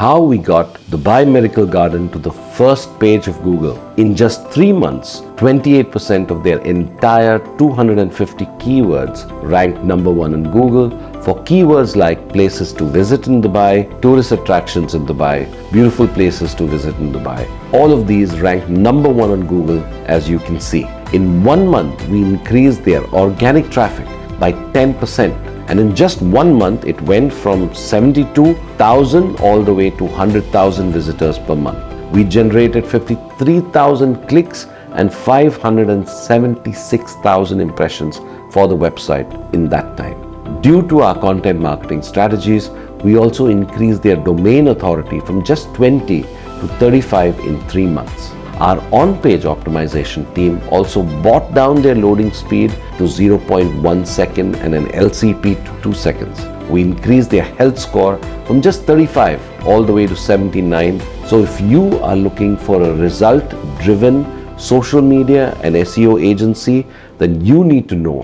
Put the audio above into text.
how we got Dubai Miracle Garden to the first page of Google. In just 3 months, 28% of their entire 250 keywords ranked number 1 in Google for keywords like places to visit in Dubai, tourist attractions in Dubai, beautiful places to visit in Dubai. All of these ranked number 1 on Google, as you can see. In 1 month, we increased their organic traffic by 10%. And in just 1 month, it went from 72,000 all the way to 100,000 visitors per month. We generated 53,000 clicks and 576,000 impressions for the website in that time. Due to our content marketing strategies, we also increased their domain authority from just 20 to 35 in 3 months. Our on-page optimization team also brought down their loading speed to 0.1 second and an LCP to 2 seconds. We increased their health score from just 35 all the way to 79. So if you are looking for a result-driven social media and SEO agency, then you need to know